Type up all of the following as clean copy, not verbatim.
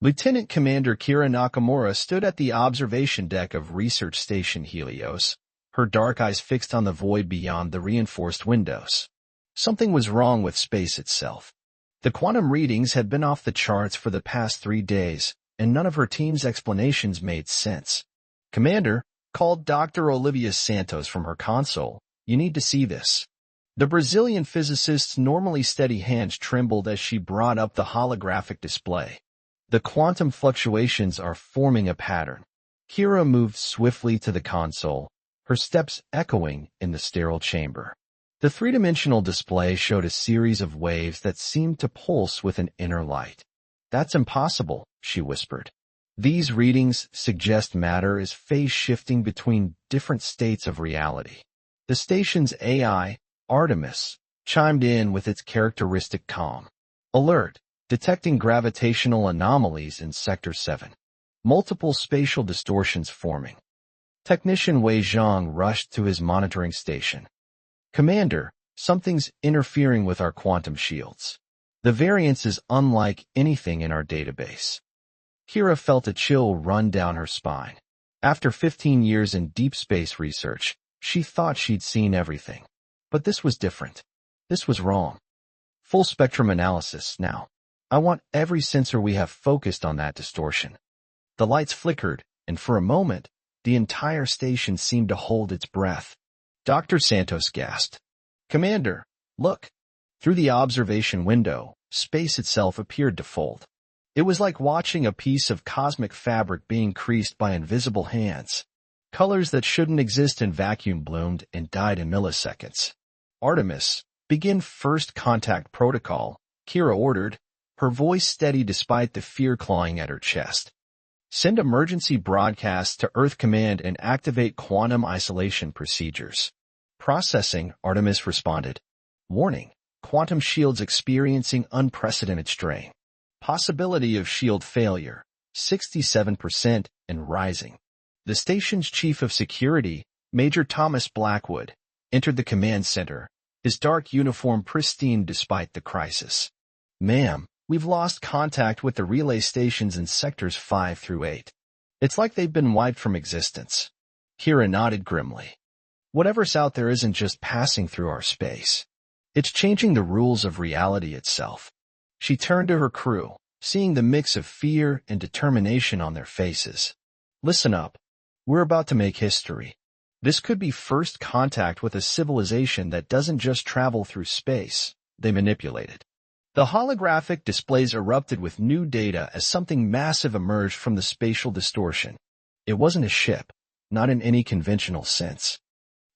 Lieutenant Commander Kira Nakamura stood at the observation deck of Research Station Helios, her dark eyes fixed on the void beyond the reinforced windows. Something was wrong with space itself. The quantum readings had been off the charts for the past 3 days, and none of her team's explanations made sense. "Commander," called Dr. Olivia Santos from her console, "you need to see this." The Brazilian physicist's normally steady hands trembled as she brought up the holographic display. "The quantum fluctuations are forming a pattern." Kira moved swiftly to the console, her steps echoing in the sterile chamber. The three-dimensional display showed a series of waves that seemed to pulse with an inner light. "That's impossible," she whispered. "These readings suggest matter is phase-shifting between different states of reality." The station's AI, Artemis, chimed in with its characteristic calm. "Alert! Detecting gravitational anomalies in Sector 7. Multiple spatial distortions forming." Technician Wei Zhang rushed to his monitoring station. "Commander, something's interfering with our quantum shields. The variance is unlike anything in our database." Kira felt a chill run down her spine. After 15 years in deep space research, she thought she'd seen everything. But this was different. This was wrong. "Full spectrum analysis now. I want every sensor we have focused on that distortion." The lights flickered, and for a moment, the entire station seemed to hold its breath. Dr. Santos gasped. "Commander, look." Through the observation window, space itself appeared to fold. It was like watching a piece of cosmic fabric being creased by invisible hands. Colors that shouldn't exist in vacuum bloomed and died in milliseconds. "Artemis, begin first contact protocol," Kira ordered, her voice steady despite the fear clawing at her chest. "Send emergency broadcasts to Earth Command and activate quantum isolation procedures." "Processing," Artemis responded. "Warning, quantum shields experiencing unprecedented strain. Possibility of shield failure, 67% and rising." The station's chief of security, Major Thomas Blackwood, entered the command center, his dark uniform pristine despite the crisis. "Ma'am, we've lost contact with the relay stations in sectors 5 through 8. It's like they've been wiped from existence." Kira nodded grimly. "Whatever's out there isn't just passing through our space. It's changing the rules of reality itself." She turned to her crew, seeing the mix of fear and determination on their faces. "Listen up. We're about to make history. This could be first contact with a civilization that doesn't just travel through space, they manipulate it." The holographic displays erupted with new data as something massive emerged from the spatial distortion. It wasn't a ship, not in any conventional sense.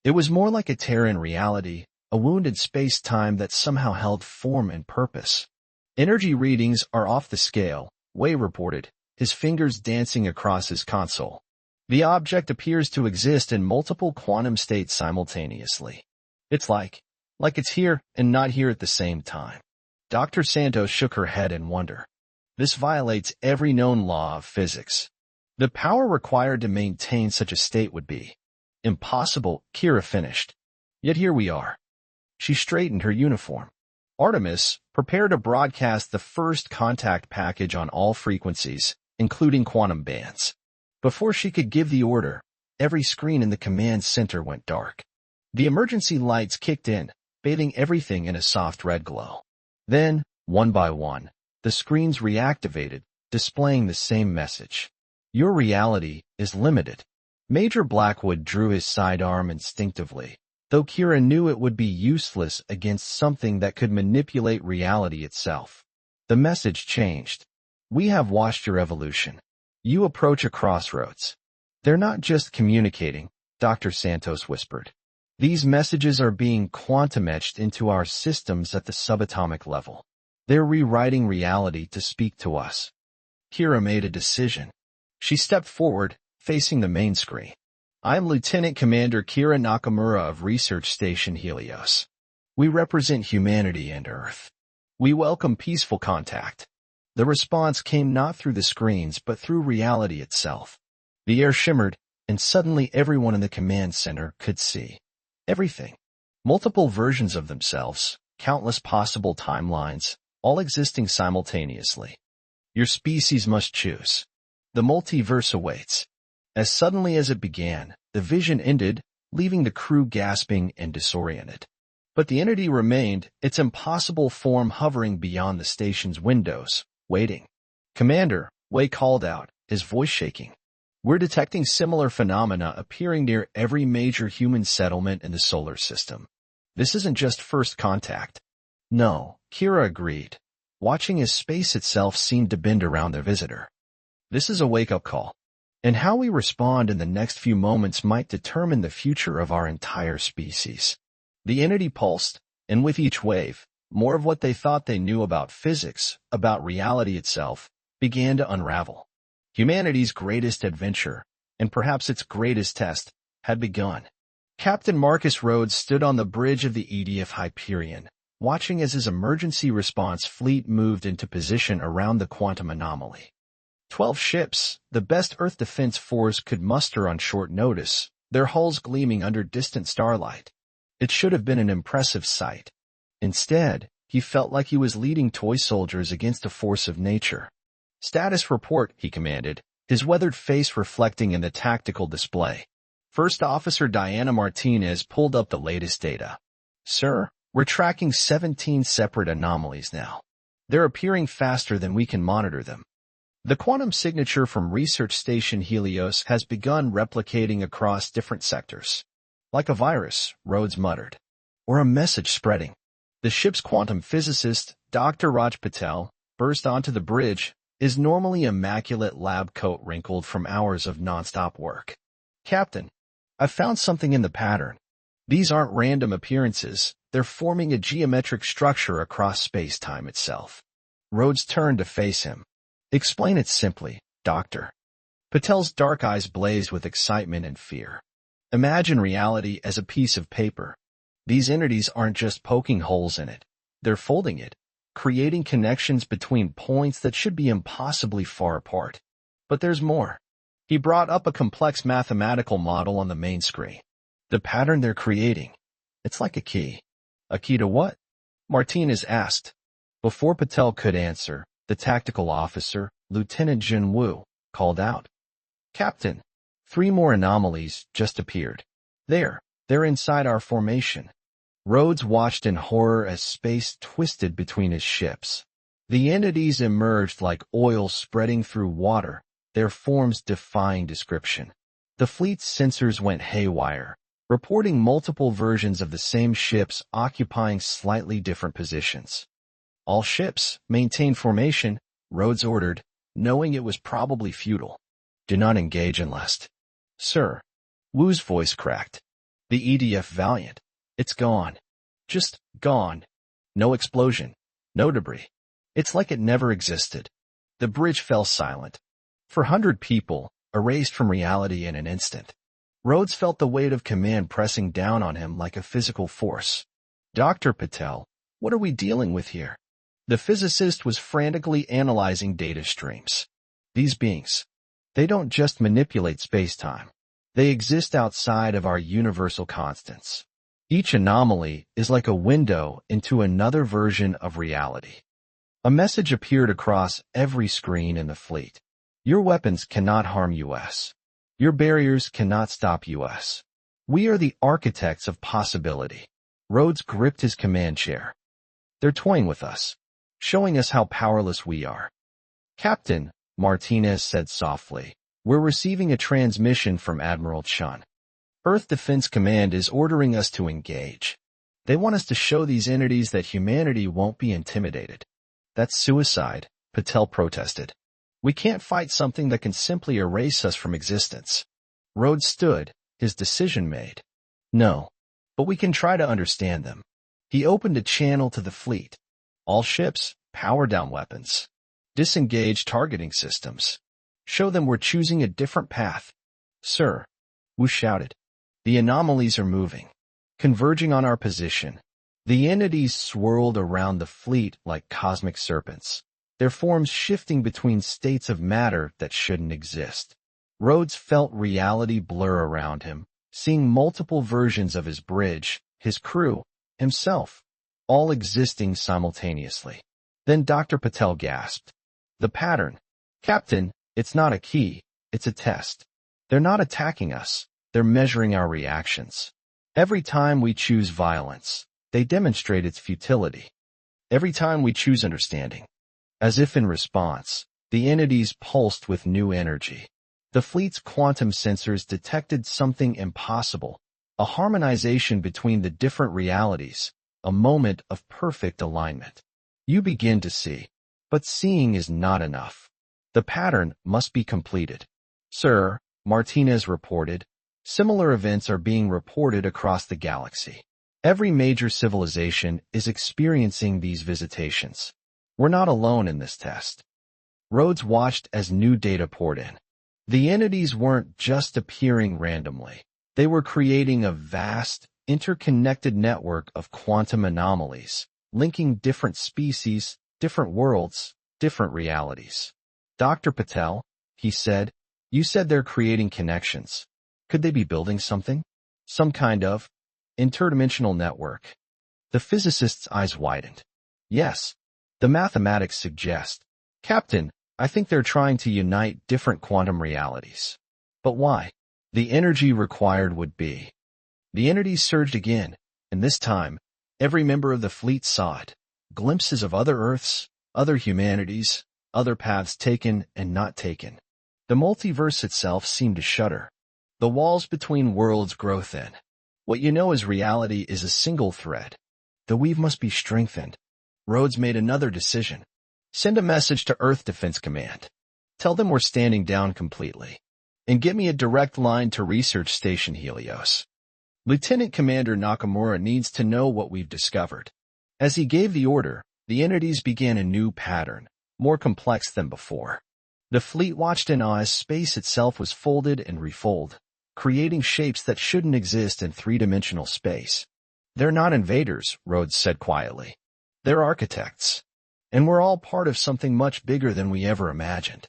It was more like a tear in reality, a wound in space-time that somehow held form and purpose. "Energy readings are off the scale," Wei reported, his fingers dancing across his console. "The object appears to exist in multiple quantum states simultaneously. It's like it's here and not here at the same time." Dr. Santos shook her head in wonder. "This violates every known law of physics. The power required to maintain such a state would be impossible," Kira finished. "Yet here we are." She straightened her uniform. "Artemis, prepare to broadcast the first contact package on all frequencies, including quantum bands." Before she could give the order, every screen in the command center went dark. The emergency lights kicked in, bathing everything in a soft red glow. Then, one by one, the screens reactivated, displaying the same message. "Your reality is limited." Major Blackwood drew his sidearm instinctively, though Kira knew it would be useless against something that could manipulate reality itself. The message changed. "We have watched your evolution. You approach a crossroads." "They're not just communicating," Dr. Santos whispered. "These messages are being quantum-etched into our systems at the subatomic level. They're rewriting reality to speak to us." Kira made a decision. She stepped forward, facing the main screen. "I am Lieutenant Commander Kira Nakamura of Research Station Helios. We represent humanity and Earth. We welcome peaceful contact." The response came not through the screens but through reality itself. The air shimmered, and suddenly everyone in the command center could see everything. Multiple versions of themselves, countless possible timelines, all existing simultaneously. Your species must choose. The multiverse awaits. As suddenly as it began, the vision ended, leaving the crew gasping and disoriented. But the entity remained, its impossible form hovering beyond the station's windows, waiting. "Commander," Wei called out, his voice shaking. "We're detecting similar phenomena appearing near every major human settlement in the solar system. This isn't just first contact." "No," Kira agreed, watching as space itself seemed to bend around their visitor. "This is a wake-up call. And how we respond in the next few moments might determine the future of our entire species." The entity pulsed, and with each wave, more of what they thought they knew about physics, about reality itself, began to unravel. Humanity's greatest adventure, and perhaps its greatest test, had begun. Captain Marcus Rhodes stood on the bridge of the EDF Hyperion, watching as his emergency response fleet moved into position around the quantum anomaly. 12 ships, the best Earth Defense Force could muster on short notice, their hulls gleaming under distant starlight. It should have been an impressive sight. Instead, he felt like he was leading toy soldiers against a force of nature. "Status report," he commanded, his weathered face reflecting in the tactical display. First Officer Diana Martinez pulled up the latest data. "Sir, we're tracking 17 separate anomalies now. They're appearing faster than we can monitor them. The quantum signature from Research Station Helios has begun replicating across different sectors. Like a virus," Rhodes muttered. "Or a message spreading." The ship's quantum physicist, Dr. Raj Patel, burst onto the bridge, his normally immaculate lab coat wrinkled from hours of nonstop work. "Captain, I've found something in the pattern. These aren't random appearances, they're forming a geometric structure across space-time itself." Rhodes turned to face him. "Explain it simply, Doctor." Patel's dark eyes blazed with excitement and fear. "Imagine reality as a piece of paper. These entities aren't just poking holes in it. They're folding it, creating connections between points that should be impossibly far apart. But there's more." He brought up a complex mathematical model on the main screen. "The pattern they're creating. It's like a key." "A key to what?" Martinez asked. Before Patel could answer, the tactical officer, Lieutenant Jin Wu, called out, "Captain, 3 more anomalies just appeared. They're inside our formation." Rhodes watched in horror as space twisted between his ships. The entities emerged like oil spreading through water, their forms defying description. The fleet's sensors went haywire, reporting multiple versions of the same ships occupying slightly different positions. "All ships, maintain formation," Rhodes ordered, knowing it was probably futile. "Do not engage unless—" "Sir." Wu's voice cracked. "The EDF Valiant. It's gone. Just gone. No explosion. No debris. It's like it never existed." The bridge fell silent. For 100 people, erased from reality in an instant. Rhodes felt the weight of command pressing down on him like a physical force. "Dr. Patel, what are we dealing with here?" The physicist was frantically analyzing data streams. "These beings, they don't just manipulate space-time. They exist outside of our universal constants. Each anomaly is like a window into another version of reality." A message appeared across every screen in the fleet. "Your weapons cannot harm us. Your barriers cannot stop us. We are the architects of possibility." Rhodes gripped his command chair. "They're toying with us, showing us how powerless we are." "Captain," Martinez said softly, "we're receiving a transmission from Admiral Chun. Earth Defense Command is ordering us to engage. They want us to show these entities that humanity won't be intimidated." "That's suicide," Patel protested. "We can't fight something that can simply erase us from existence." Rhodes stood, his decision made. "No, but we can try to understand them." He opened a channel to the fleet. "All ships, power down weapons. Disengage targeting systems. Show them we're choosing a different path." "Sir," Wu shouted. "The anomalies are moving, converging on our position." The entities swirled around the fleet like cosmic serpents, their forms shifting between states of matter that shouldn't exist. Rhodes felt reality blur around him, seeing multiple versions of his bridge, his crew, himself, all existing simultaneously. Then Dr. Patel gasped. The pattern. Captain, it's not a key, it's a test. They're not attacking us, they're measuring our reactions. Every time we choose violence, they demonstrate its futility. Every time we choose understanding. As if in response, the entities pulsed with new energy. The fleet's quantum sensors detected something impossible, a harmonization between the different realities, a moment of perfect alignment. You begin to see, but seeing is not enough. The pattern must be completed. Sir, Martinez reported, similar events are being reported across the galaxy. Every major civilization is experiencing these visitations. We're not alone in this test. Rhodes watched as new data poured in. The entities weren't just appearing randomly. They were creating a vast, interconnected network of quantum anomalies, linking different species, different worlds, different realities. Dr. Patel, he said, you said they're creating connections. Could they be building something? Some kind of interdimensional network? The physicist's eyes widened. Yes, the mathematics suggest. Captain, I think they're trying to unite different quantum realities. But why? The energy required would be. The entities surged again, and this time, every member of the fleet saw it. Glimpses of other Earths, other humanities, other paths taken and not taken. The multiverse itself seemed to shudder. The walls between worlds grow thin. What you know as reality is a single thread. The weave must be strengthened. Rhodes made another decision. Send a message to Earth Defense Command. Tell them we're standing down completely. And get me a direct line to Research Station Helios. Lieutenant Commander Nakamura needs to know what we've discovered. As he gave the order, the entities began a new pattern, more complex than before. The fleet watched in awe as space itself was folded and refolded, creating shapes that shouldn't exist in three-dimensional space. They're not invaders, Rhodes said quietly. They're architects. And we're all part of something much bigger than we ever imagined.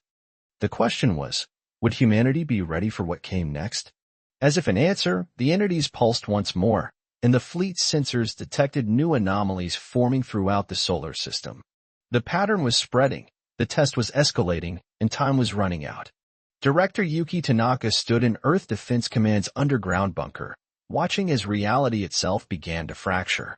The question was, would humanity be ready for what came next? As if in answer, the entities pulsed once more, and the fleet's sensors detected new anomalies forming throughout the solar system. The pattern was spreading, the test was escalating, and time was running out. Director Yuki Tanaka stood in Earth Defense Command's underground bunker, watching as reality itself began to fracture.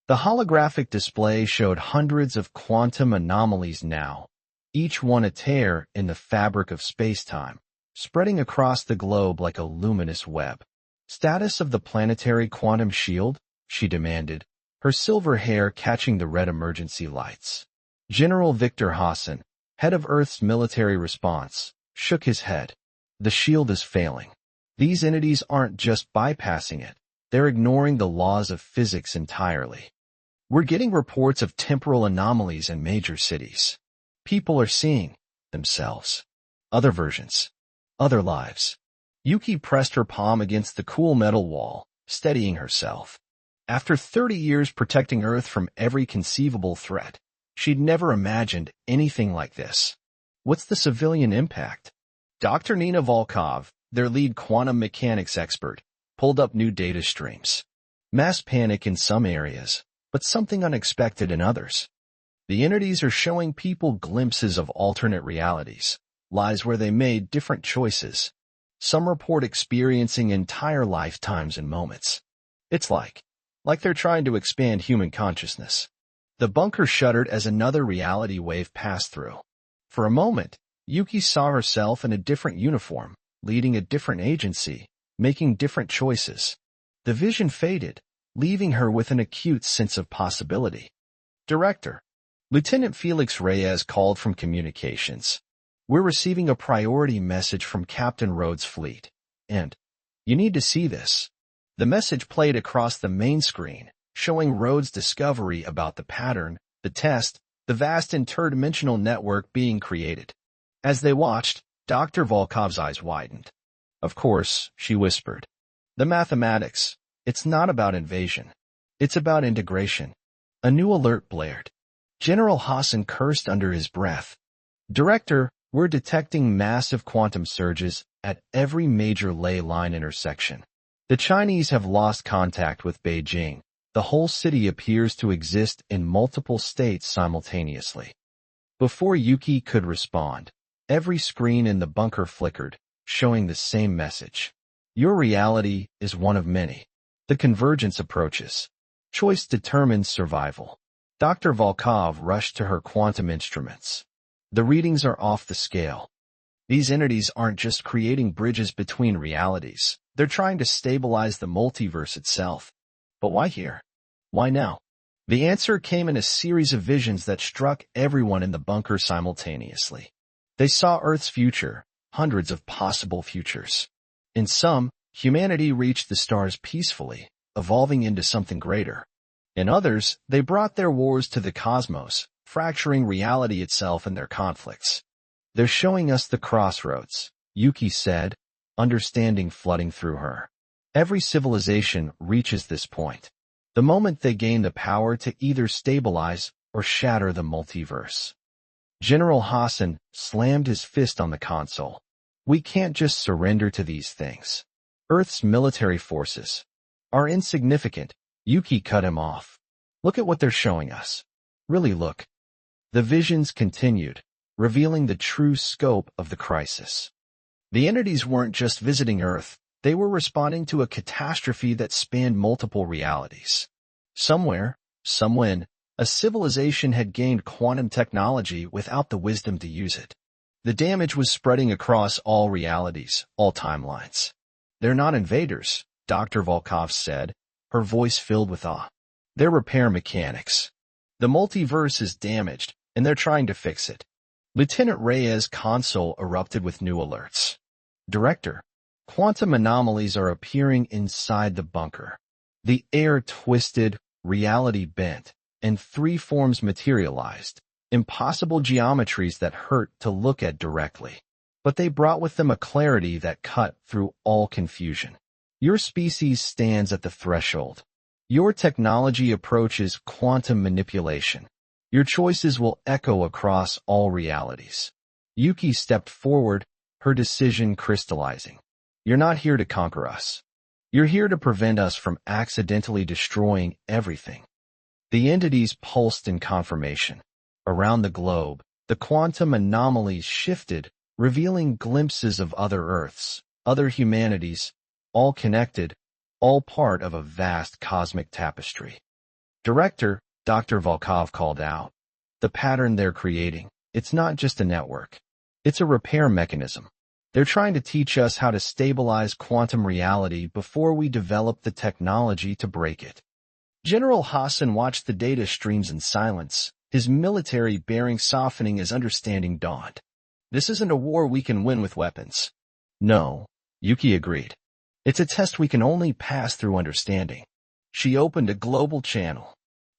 The holographic display showed hundreds of quantum anomalies now, each one a tear in the fabric of space-time, spreading across the globe like a luminous web. Status of the planetary quantum shield? She demanded, her silver hair catching the red emergency lights. General Victor Hassan, head of Earth's military response, shook his head. The shield is failing. These entities aren't just bypassing it, they're ignoring the laws of physics entirely. We're getting reports of temporal anomalies in major cities. People are seeing themselves. Other versions. Other lives. Yuki pressed her palm against the cool metal wall, steadying herself. After 30 years protecting Earth from every conceivable threat, she'd never imagined anything like this. What's the civilian impact? Dr. Nina Volkov, their lead quantum mechanics expert, pulled up new data streams. Mass panic in some areas, but something unexpected in others. The entities are showing people glimpses of alternate realities, lives where they made different choices. Some report experiencing entire lifetimes in moments. It's like they're trying to expand human consciousness. The bunker shuddered as another reality wave passed through. For a moment, Yuki saw herself in a different uniform, leading a different agency, making different choices. The vision faded, leaving her with an acute sense of possibility. Director. Lieutenant Felix Reyes called from communications. We're receiving a priority message from Captain Rhodes' fleet. And you need to see this. The message played across the main screen, showing Rhodes' discovery about the pattern, the test, the vast interdimensional network being created. As they watched, Dr. Volkov's eyes widened. Of course, she whispered. The mathematics. It's not about invasion. It's about integration. A new alert blared. General Hassan cursed under his breath. Director, we're detecting massive quantum surges at every major ley line intersection. The Chinese have lost contact with Beijing. The whole city appears to exist in multiple states simultaneously. Before Yuki could respond, every screen in the bunker flickered, showing the same message. Your reality is one of many. The convergence approaches. Choice determines survival. Dr. Volkov rushed to her quantum instruments. The readings are off the scale. These entities aren't just creating bridges between realities. They're trying to stabilize the multiverse itself. But why here? Why now? The answer came in a series of visions that struck everyone in the bunker simultaneously. They saw Earth's future, hundreds of possible futures. In some, humanity reached the stars peacefully, evolving into something greater. In others, they brought their wars to the cosmos, fracturing reality itself in their conflicts. They're showing us the crossroads, Yuki said, understanding flooding through her. Every civilization reaches this point. The moment they gain the power to either stabilize or shatter the multiverse. General Hassan slammed his fist on the console. We can't just surrender to these things. Earth's military forces are insignificant. Yuki cut him off. Look at what they're showing us. Really look. The visions continued, revealing the true scope of the crisis. The entities weren't just visiting Earth. They were responding to a catastrophe that spanned multiple realities. Somewhere, somewhen, a civilization had gained quantum technology without the wisdom to use it. The damage was spreading across all realities, all timelines. They're not invaders, Dr. Volkov said, her voice filled with awe. They're repair mechanics. The multiverse is damaged, and they're trying to fix it. Lieutenant Reyes' console erupted with new alerts. Director, quantum anomalies are appearing inside the bunker. The air twisted, reality bent, and three forms materialized, impossible geometries that hurt to look at directly. But they brought with them a clarity that cut through all confusion. Your species stands at the threshold. Your technology approaches quantum manipulation. Your choices will echo across all realities. Yuki stepped forward, her decision crystallizing. You're not here to conquer us. You're here to prevent us from accidentally destroying everything. The entities pulsed in confirmation. Around the globe, the quantum anomalies shifted, revealing glimpses of other Earths, other humanities, all connected, all part of a vast cosmic tapestry. Director, Dr. Volkov called out. The pattern they're creating, it's not just a network. It's a repair mechanism. They're trying to teach us how to stabilize quantum reality before we develop the technology to break it. General Hassan watched the data streams in silence, his military bearing softening as understanding dawned. This isn't a war we can win with weapons. No, Yuki agreed. It's a test we can only pass through understanding. She opened a global channel.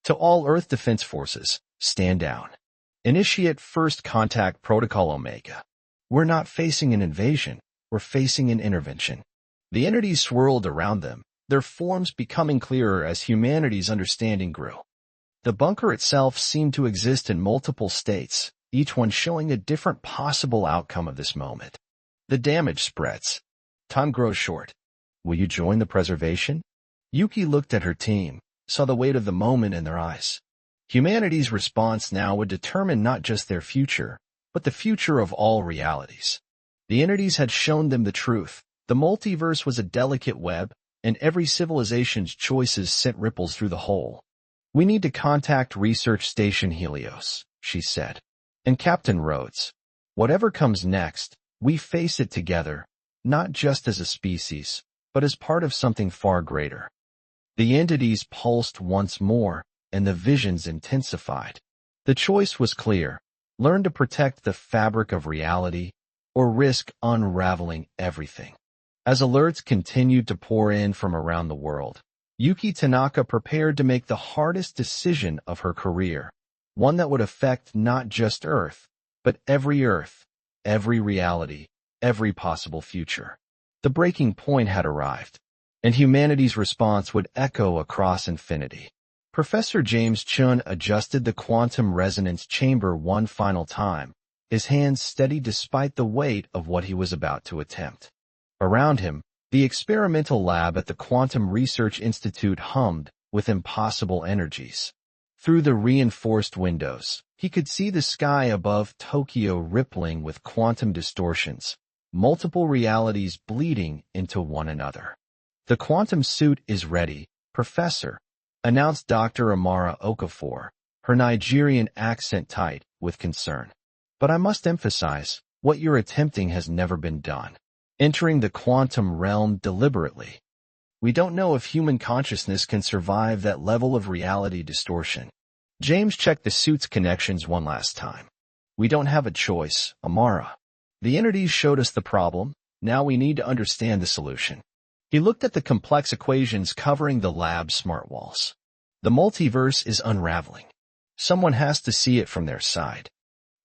To all Earth Defense Forces, stand down. Initiate First Contact Protocol Omega. We're not facing an invasion, we're facing an intervention. The entities swirled around them, their forms becoming clearer as humanity's understanding grew. The bunker itself seemed to exist in multiple states, each one showing a different possible outcome of this moment. The damage spreads. Time grows short. Will you join the preservation? Yuki looked at her team, saw the weight of the moment in their eyes. Humanity's response now would determine not just their future, but the future of all realities. The entities had shown them the truth. The multiverse was a delicate web, and every civilization's choices sent ripples through the whole. We need to contact Research Station Helios, she said. And Captain Rhodes, whatever comes next, we face it together, not just as a species, but as part of something far greater. The entities pulsed once more, and the visions intensified. The choice was clear. Learn to protect the fabric of reality, or risk unraveling everything. As alerts continued to pour in from around the world, Yuki Tanaka prepared to make the hardest decision of her career, one that would affect not just Earth, but every Earth, every reality, every possible future. The breaking point had arrived, and humanity's response would echo across infinity. Professor James Chun adjusted the quantum resonance chamber one final time, his hands steady despite the weight of what he was about to attempt. Around him, the experimental lab at the Quantum Research Institute hummed with impossible energies. Through the reinforced windows, he could see the sky above Tokyo rippling with quantum distortions, multiple realities bleeding into one another. "The quantum suit is ready, Professor," announced Dr. Amara Okafor, her Nigerian accent tight with concern. "But I must emphasize, what you're attempting has never been done. Entering the quantum realm deliberately. We don't know if human consciousness can survive that level of reality distortion." James checked the suit's connections one last time. "We don't have a choice, Amara. The entities showed us the problem. Now we need to understand the solution." He looked at the complex equations covering the lab's smart walls. The multiverse is unraveling. Someone has to see it from their side.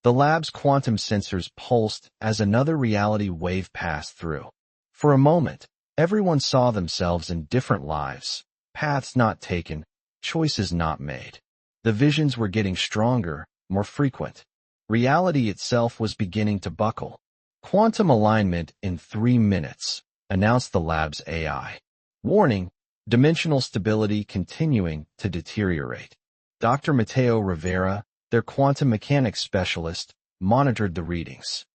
The lab's quantum sensors pulsed as another reality wave passed through. For a moment, everyone saw themselves in different lives, paths not taken, choices not made. The visions were getting stronger, more frequent. Reality itself was beginning to buckle. "Quantum alignment in 3 minutes," announced the lab's AI. "Warning, dimensional stability continuing to deteriorate." Dr. Mateo Rivera, their quantum mechanics specialist, monitored the readings.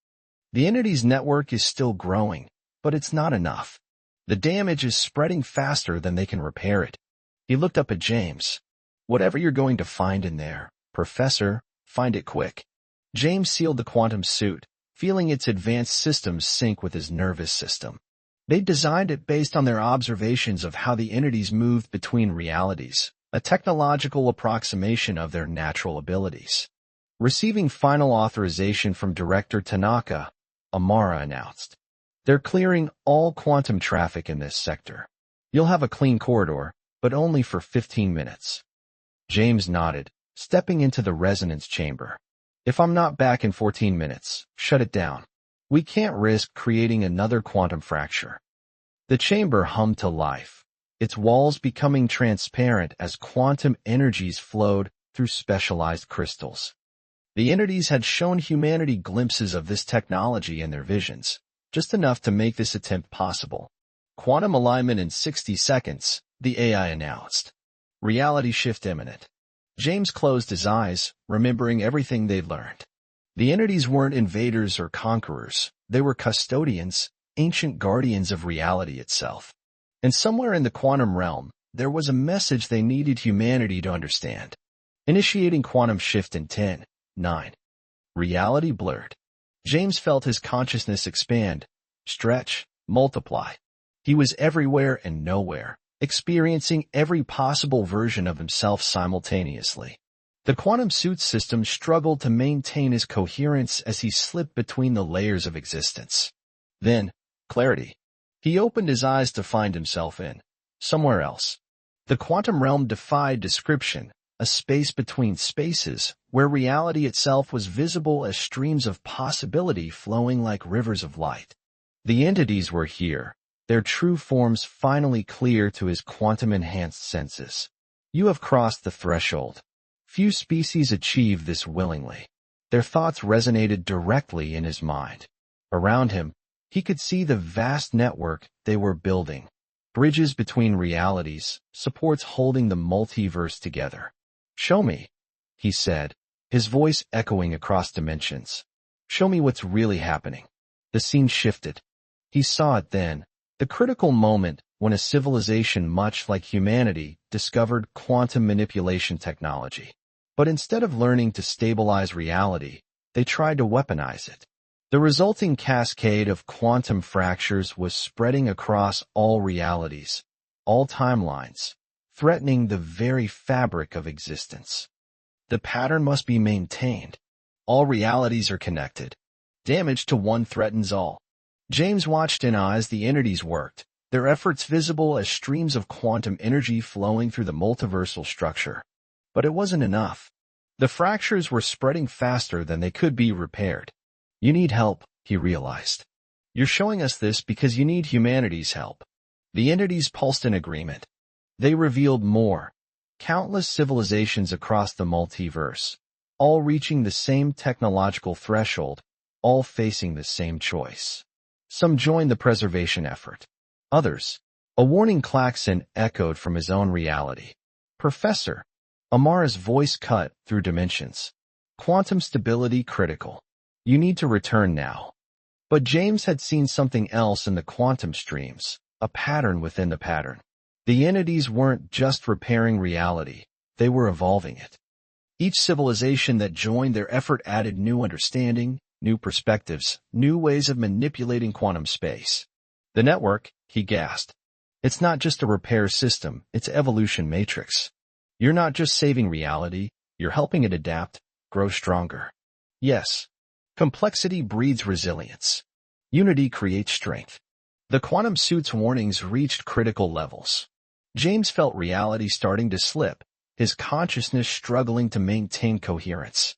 "The entity's network is still growing, but it's not enough. The damage is spreading faster than they can repair it." He looked up at James. "Whatever you're going to find in there, Professor, find it quick." James sealed the quantum suit, feeling its advanced systems sync with his nervous system. They designed it based on their observations of how the entities moved between realities, a technological approximation of their natural abilities. Receiving final authorization from Director Tanaka, Amara announced. "They're clearing all quantum traffic in this sector. You'll have a clean corridor, but only for 15 minutes. James nodded, stepping into the resonance chamber. "If I'm not back in 14 minutes, shut it down. We can't risk creating another quantum fracture." The chamber hummed to life, its walls becoming transparent as quantum energies flowed through specialized crystals. The entities had shown humanity glimpses of this technology in their visions, just enough to make this attempt possible. "Quantum alignment in 60 seconds, the AI announced. "Reality shift imminent." James closed his eyes, remembering everything they'd learned. The entities weren't invaders or conquerors. They were custodians, ancient guardians of reality itself. And somewhere in the quantum realm, there was a message they needed humanity to understand. Initiating quantum shift in 10, 9. Reality blurred. James felt his consciousness expand, stretch, multiply. He was everywhere and nowhere, experiencing every possible version of himself simultaneously. The quantum suit system struggled to maintain his coherence as he slipped between the layers of existence. Then, clarity. He opened his eyes to find himself in somewhere else. The quantum realm defied description, a space between spaces where reality itself was visible as streams of possibility flowing like rivers of light. The entities were here, their true forms finally clear to his quantum-enhanced senses. "You have crossed the threshold." Few species achieve this willingly. Their thoughts resonated directly in his mind. Around him, he could see the vast network they were building. Bridges between realities, supports holding the multiverse together. "Show me," he said, his voice echoing across dimensions. "Show me what's really happening." The scene shifted. He saw it then, the critical moment when a civilization much like humanity discovered quantum manipulation technology. But instead of learning to stabilize reality, they tried to weaponize it. The resulting cascade of quantum fractures was spreading across all realities, all timelines, threatening the very fabric of existence. The pattern must be maintained. All realities are connected. Damage to one threatens all. James watched in awe as the entities worked, their efforts visible as streams of quantum energy flowing through the multiversal structure. But it wasn't enough. The fractures were spreading faster than they could be repaired. "You need help," he realized. "You're showing us this because you need humanity's help." The entities pulsed in agreement. They revealed more. Countless civilizations across the multiverse, all reaching the same technological threshold, all facing the same choice. Some joined the preservation effort. Others, a warning klaxon echoed from his own reality. "Professor, Amara's voice cut through dimensions. Quantum stability critical. You need to return now. But James had seen something else in the quantum streams, a pattern within the pattern. The entities weren't just repairing reality, they were evolving it. Each civilization that joined their effort added new understanding, new perspectives, new ways of manipulating quantum space. The network, he gasped. It's not just a repair system, it's evolution matrix. You're not just saving reality, you're helping it adapt, grow stronger. Yes. Complexity breeds resilience. Unity creates strength. The quantum suit's warnings reached critical levels. James felt reality starting to slip, his consciousness struggling to maintain coherence.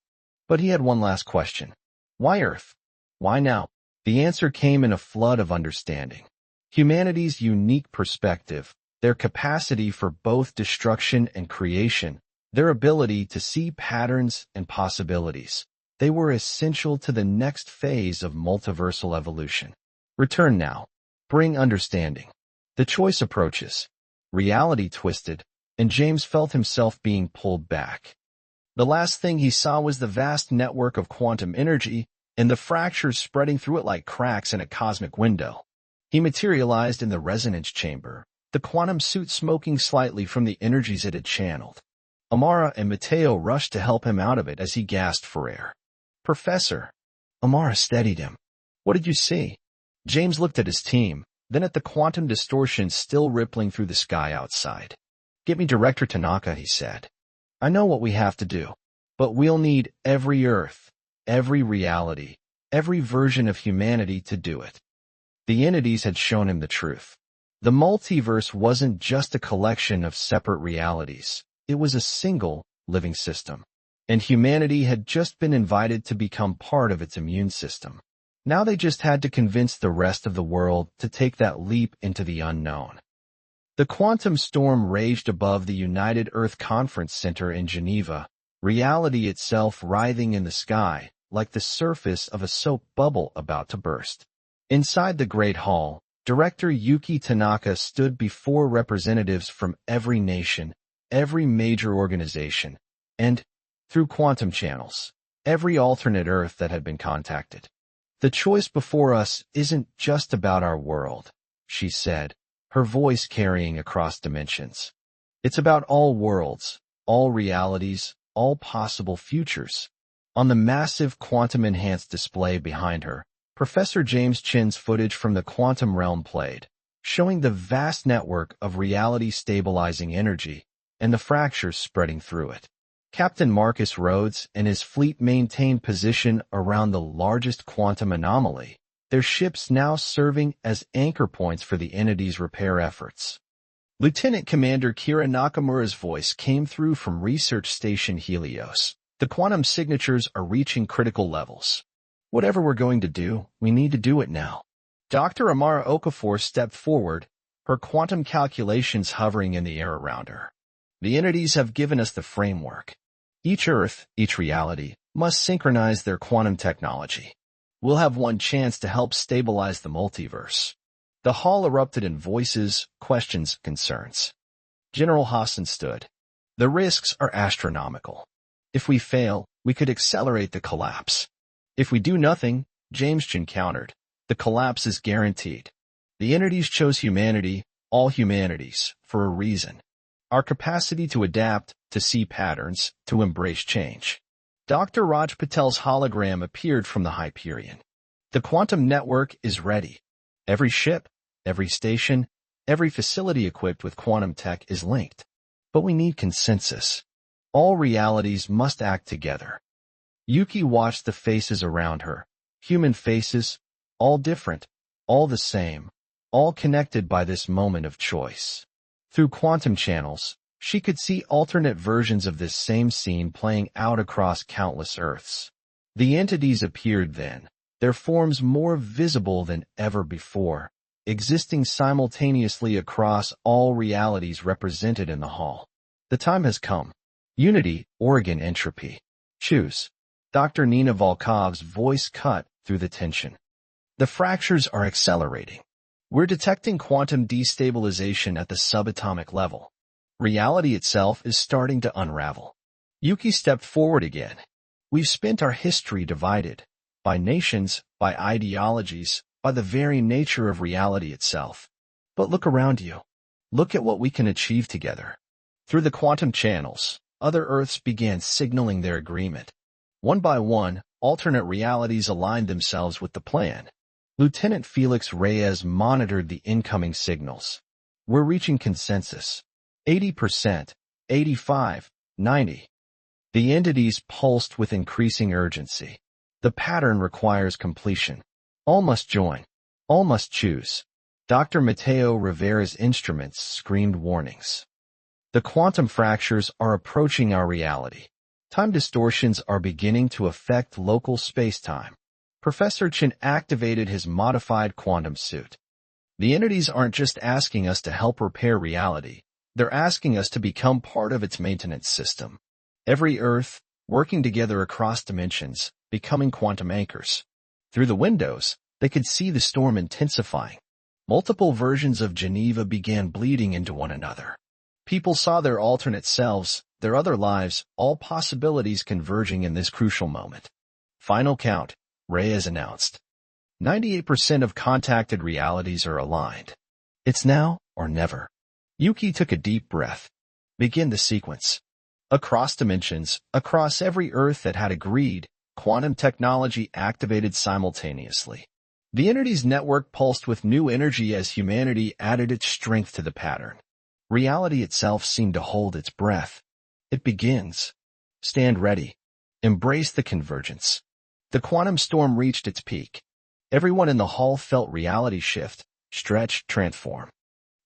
But he had one last question. Why Earth? Why now? The answer came in a flood of understanding. Humanity's unique perspective, their capacity for both destruction and creation, their ability to see patterns and possibilities. They were essential to the next phase of multiversal evolution. Return now. Bring understanding. The choice approaches. Reality twisted, and James felt himself being pulled back. The last thing he saw was the vast network of quantum energy and the fractures spreading through it like cracks in a cosmic window. He materialized in the resonance chamber, the quantum suit smoking slightly from the energies it had channeled. Amara and Mateo rushed to help him out of it as he gasped for air. Professor. Amara steadied him. What did you see? James looked at his team, then at the quantum distortion still rippling through the sky outside. Get me Director Tanaka, he said. I know what we have to do, but we'll need every Earth, every reality, every version of humanity to do it. The entities had shown him the truth. The multiverse wasn't just a collection of separate realities. It was a single, living system. And humanity had just been invited to become part of its immune system. Now they just had to convince the rest of the world to take that leap into the unknown. The quantum storm raged above the United Earth Conference Center in Geneva, reality itself writhing in the sky, like the surface of a soap bubble about to burst. Inside the Great Hall, Director Yuki Tanaka stood before representatives from every nation, every major organization, and, through quantum channels, every alternate Earth that had been contacted. The choice before us isn't just about our world, she said, her voice carrying across dimensions. It's about all worlds, all realities, all possible futures. On the massive quantum-enhanced display behind her, Professor James Chin's footage from the quantum realm played, showing the vast network of reality-stabilizing energy and the fractures spreading through it. Captain Marcus Rhodes and his fleet maintained position around the largest quantum anomaly, their ships now serving as anchor points for the entity's repair efforts. Lieutenant Commander Kira Nakamura's voice came through from Research Station Helios. The quantum signatures are reaching critical levels. Whatever we're going to do, we need to do it now. Dr. Amara Okafor stepped forward, her quantum calculations hovering in the air around her. The entities have given us the framework. Each Earth, each reality, must synchronize their quantum technology. We'll have one chance to help stabilize the multiverse. The hall erupted in voices, questions, concerns. General Hassan stood. The risks are astronomical. If we fail, we could accelerate the collapse. If we do nothing, James Chin countered, the collapse is guaranteed. The entities chose humanity, all humanities, for a reason. Our capacity to adapt, to see patterns, to embrace change. Dr. Raj Patel's hologram appeared from the Hyperion. The quantum network is ready. Every ship, every station, every facility equipped with quantum tech is linked. But we need consensus. All realities must act together. Yuki watched the faces around her. Human faces, all different, all the same, all connected by this moment of choice. Through quantum channels, she could see alternate versions of this same scene playing out across countless Earths. The entities appeared then, their forms more visible than ever before, existing simultaneously across all realities represented in the hall. The time has come. Unity, Oregon entropy. Choose. Dr. Nina Volkov's voice cut through the tension. The fractures are accelerating. We're detecting quantum destabilization at the subatomic level. Reality itself is starting to unravel. Yuki stepped forward again. We've spent our history divided by nations, by ideologies, by the very nature of reality itself. But look around you. Look at what we can achieve together. Through the quantum channels, other Earths began signaling their agreement. One by one, alternate realities aligned themselves with the plan. Lieutenant Felix Reyes monitored the incoming signals. We're reaching consensus. 80%, 85, 90. The entities pulsed with increasing urgency. The pattern requires completion. All must join. All must choose. Dr. Mateo Rivera's instruments screamed warnings. The quantum fractures are approaching our reality. Time distortions are beginning to affect local space-time. Professor Chen activated his modified quantum suit. The entities aren't just asking us to help repair reality. They're asking us to become part of its maintenance system. Every Earth, working together across dimensions, becoming quantum anchors. Through the windows, they could see the storm intensifying. Multiple versions of Geneva began bleeding into one another. People saw their alternate selves, their other lives, all possibilities converging in this crucial moment. Final count, Reyes announced. 98% of contacted realities are aligned. It's now or never. Yuki took a deep breath. Begin the sequence. Across dimensions, across every Earth that had agreed, quantum technology activated simultaneously. The entity's network pulsed with new energy as humanity added its strength to the pattern. Reality itself seemed to hold its breath. It begins. Stand ready. Embrace the convergence. The quantum storm reached its peak. Everyone in the hall felt reality shift, stretch, transform.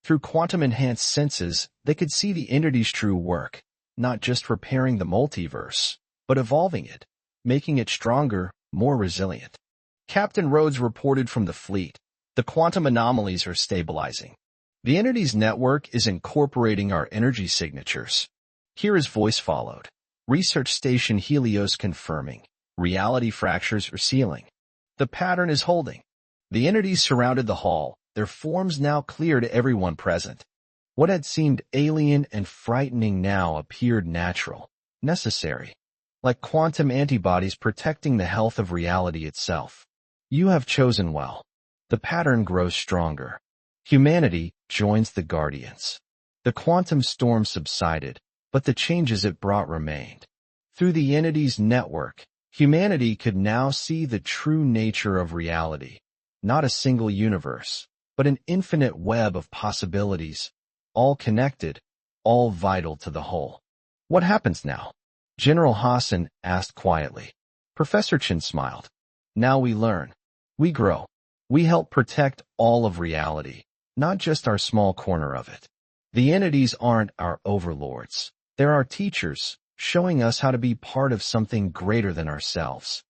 Through quantum-enhanced senses, they could see the entity's true work, not just repairing the multiverse, but evolving it, making it stronger, more resilient. Captain Rhodes reported from the fleet. The quantum anomalies are stabilizing. The entity's network is incorporating our energy signatures. Here his voice followed. Research Station Helios confirming. Reality fractures are sealing. The pattern is holding. The entities surrounded the hall, their forms now clear to everyone present. What had seemed alien and frightening now appeared natural, necessary, like quantum antibodies protecting the health of reality itself. You have chosen well. The pattern grows stronger. Humanity joins the Guardians. The quantum storm subsided, but the changes it brought remained. Through the entity's network, humanity could now see the true nature of reality, not a single universe, but an infinite web of possibilities, all connected, all vital to the whole. What happens now? General Hassan asked quietly. Professor Chen smiled. Now we learn. We grow. We help protect all of reality, not just our small corner of it. The entities aren't our overlords. They're our teachers, showing us how to be part of something greater than ourselves.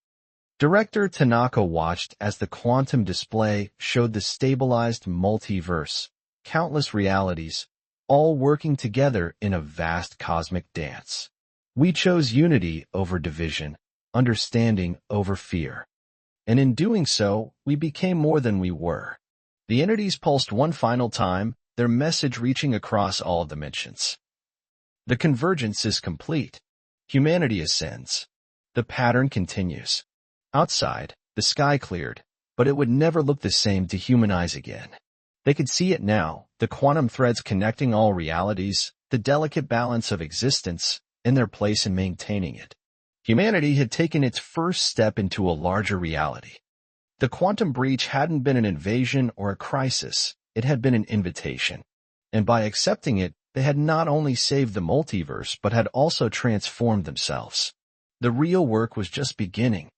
Director Tanaka watched as the quantum display showed the stabilized multiverse, countless realities, all working together in a vast cosmic dance. We chose unity over division, understanding over fear. And in doing so, we became more than we were. The entities pulsed one final time, their message reaching across all dimensions. The convergence is complete. Humanity ascends. The pattern continues. Outside, the sky cleared, but it would never look the same to human eyes again. They could see it now, the quantum threads connecting all realities, the delicate balance of existence, and their place in maintaining it. Humanity had taken its first step into a larger reality. The quantum breach hadn't been an invasion or a crisis, it had been an invitation. And by accepting it, they had not only saved the multiverse but had also transformed themselves. The real work was just beginning.